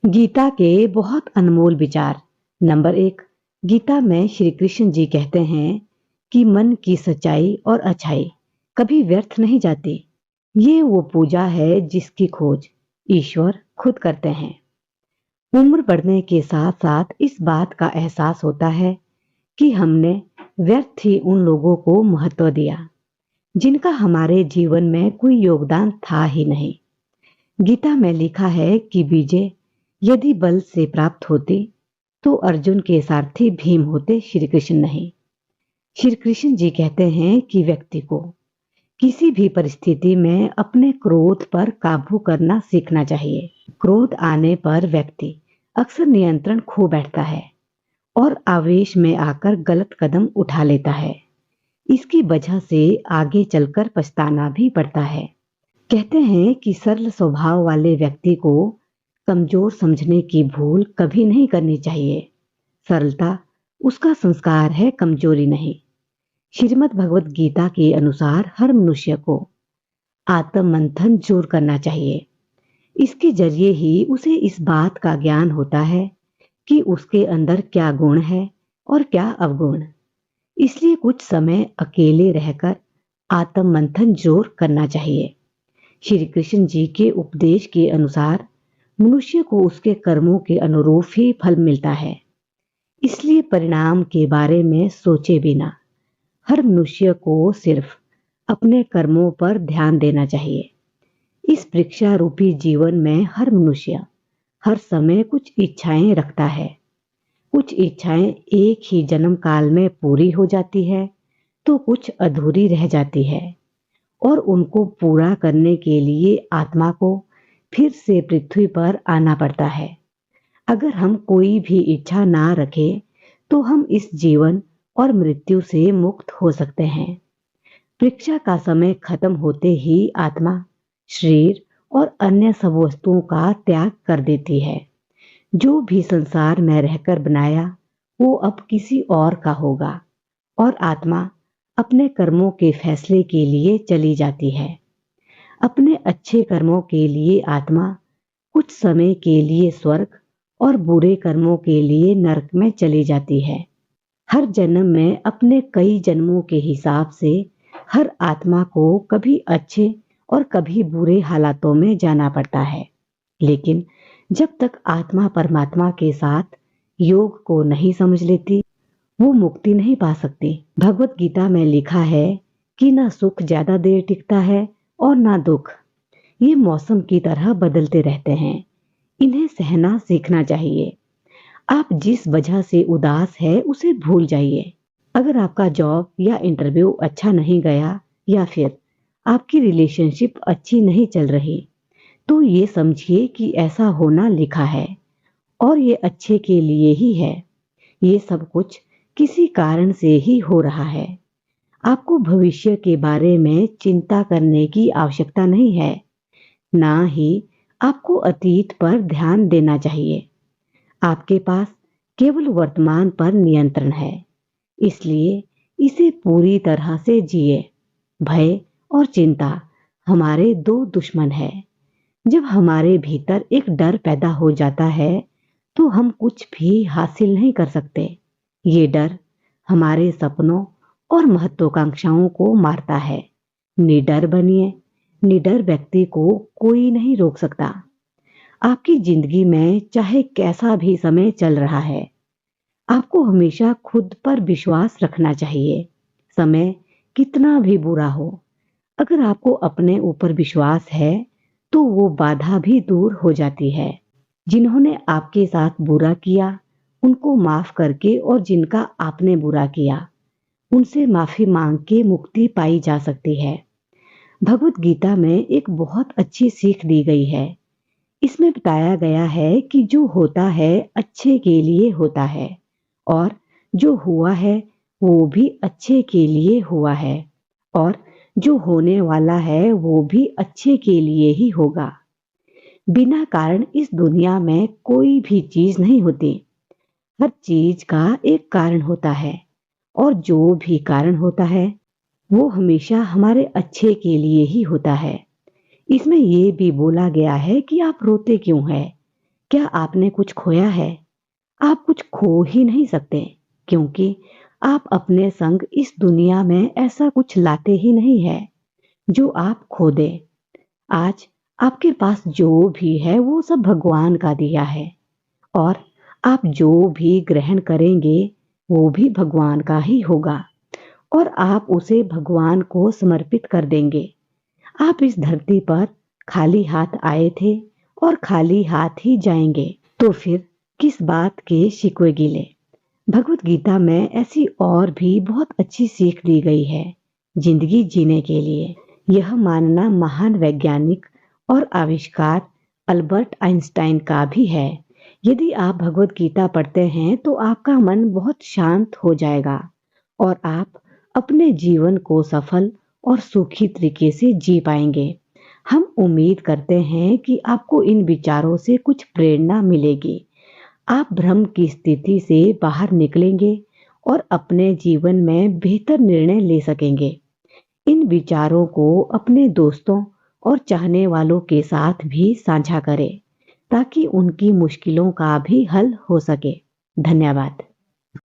गीता के बहुत अनमोल विचार। नंबर 1। गीता में श्री कृष्ण जी कहते हैं कि मन की सच्चाई और अच्छाई कभी व्यर्थ नहीं जाती। ये वो पूजा है जिसकी खोज ईश्वर खुद करते हैं। उम्र बढ़ने के साथ साथ इस बात का एहसास होता है कि हमने व्यर्थ ही उन लोगों को महत्व दिया जिनका हमारे जीवन में कोई योगदान था ही नहीं। गीता में लिखा है कि विजय यदि बल से प्राप्त होती तो अर्जुन के सारथी भीम होते, श्री कृष्ण नहीं। श्री कृष्ण जी कहते हैं कि व्यक्ति को किसी भी परिस्थिति में अपने क्रोध पर काबू करना सीखना चाहिए। क्रोध आने पर व्यक्ति अक्सर नियंत्रण खो बैठता है और आवेश में आकर गलत कदम उठा लेता है। इसकी वजह से आगे चलकर पछताना भी पड़ता है। कहते हैं कि सरल स्वभाव वाले व्यक्ति को कमजोर समझने की भूल कभी नहीं करनी चाहिए। सरलता उसका संस्कार है, कमजोरी नहीं। श्रीमद् भगवत गीता के अनुसार हर मनुष्य को आत्म मंथन जरूर करना चाहिए। इसके जरिए ही उसे इस बात का ज्ञान होता है कि उसके अंदर क्या गुण है और क्या अवगुण। इसलिए कुछ समय अकेले रहकर आत्म मंथन जरूर करना चाहिए। श्री कृष्ण जी के उपदेश के अनुसार मनुष्य को उसके कर्मों के अनुरूप ही फल मिलता है। इसलिए परिणाम के बारे में सोचे बिना हर मनुष्य को सिर्फ अपने कर्मों पर ध्यान देना चाहिए। इस परीक्षा रूपी जीवन में हर मनुष्य हर समय कुछ इच्छाएं रखता है। कुछ इच्छाएं एक ही जन्म काल में पूरी हो जाती है तो कुछ अधूरी रह जाती है और उनको पूरा करने के लिए आत्मा को फिर से पृथ्वी पर आना पड़ता है। अगर हम कोई भी इच्छा ना रखें तो हम इस जीवन और मृत्यु से मुक्त हो सकते हैं। परीक्षा का समय खत्म होते ही आत्मा शरीर और अन्य सब वस्तुओं का त्याग कर देती है। जो भी संसार में रहकर बनाया वो अब किसी और का होगा और आत्मा अपने कर्मों के फैसले के लिए चली जाती है। अपने अच्छे कर्मों के लिए आत्मा कुछ समय के लिए स्वर्ग और बुरे कर्मों के लिए नरक में चली जाती है। हर जन्म में अपने कई जन्मों के हिसाब से हर आत्मा को कभी अच्छे और कभी बुरे हालातों में जाना पड़ता है। लेकिन जब तक आत्मा परमात्मा के साथ योग को नहीं समझ लेती वो मुक्ति नहीं पा सकती। भगवत गीता में लिखा है कि ना सुख ज्यादा देर टिकता है और ना दुख। ये मौसम की तरह बदलते रहते हैं। इन्हें सहना सीखना चाहिए। आप जिस वजह से उदास है उसे भूल जाइए। अगर आपका जॉब या इंटरव्यू अच्छा नहीं गया या फिर आपकी रिलेशनशिप अच्छी नहीं चल रही तो ये समझिए कि ऐसा होना लिखा है और ये अच्छे के लिए ही है। ये सब कुछ किसी कारण से ही हो रहा है। आपको भविष्य के बारे में चिंता करने की आवश्यकता नहीं है, ना ही आपको अतीत पर ध्यान देना चाहिए। आपके पास केवल वर्तमान पर नियंत्रण है, इसलिए इसे पूरी तरह से जिए। भय और चिंता हमारे दो दुश्मन है। जब हमारे भीतर एक डर पैदा हो जाता है तो हम कुछ भी हासिल नहीं कर सकते। ये डर हमारे सपनों और महत्वाकांक्षाओं को मारता है। निडर बनिए। निडर व्यक्ति को कोई नहीं रोक सकता। आपकी जिंदगी में चाहे कैसा भी समय चल रहा है आपको हमेशा खुद पर विश्वास रखना चाहिए। समय कितना भी बुरा हो, अगर आपको अपने ऊपर विश्वास है तो वो बाधा भी दूर हो जाती है। जिन्होंने आपके साथ बुरा किया उनको माफ करके और जिनका आपने बुरा किया उनसे माफी मांग के मुक्ति पाई जा सकती है। भगवत गीता में एक बहुत अच्छी सीख दी गई है। इसमें बताया गया है कि जो होता है अच्छे के लिए होता है और जो हुआ है वो भी अच्छे के लिए हुआ है और जो होने वाला है वो भी अच्छे के लिए ही होगा। बिना कारण इस दुनिया में कोई भी चीज नहीं होती। हर चीज का एक कारण होता है और जो भी कारण होता है वो हमेशा हमारे अच्छे के लिए ही होता है। इसमें ये भी बोला गया है कि आप रोते क्यों हैं? क्या आपने कुछ खोया है? आप कुछ खो ही नहीं सकते, क्योंकि आप अपने संग इस दुनिया में ऐसा कुछ लाते ही नहीं है जो आप खो दे। आज आपके पास जो भी है वो सब भगवान का दिया है, और आप जो भी ग्रहण करेंगे वो भी भगवान का ही होगा, और आप उसे भगवान को समर्पित कर देंगे। आप इस धरती पर खाली हाथ आए थे और खाली हाथ ही जाएंगे, तो फिर किस बात के शिकवे गिले। भगवत गीता में ऐसी और भी बहुत अच्छी सीख दी गई है जिंदगी जीने के लिए। यह मानना महान वैज्ञानिक और आविष्कार अल्बर्ट आइंस्टाइन का भी है। यदि आप भगवत गीता पढ़ते हैं तो आपका मन बहुत शांत हो जाएगा और आप अपने जीवन को सफल और सुखी तरीके से जी पाएंगे। हम उम्मीद करते हैं कि आपको इन विचारों से कुछ प्रेरणा मिलेगी। आप भ्रम की स्थिति से बाहर निकलेंगे और अपने जीवन में बेहतर निर्णय ले सकेंगे। इन विचारों को अपने दोस्तों और चाहने वालों के साथ भी साझा करें, ताकि उनकी मुश्किलों का भी हल हो सके। धन्यवाद।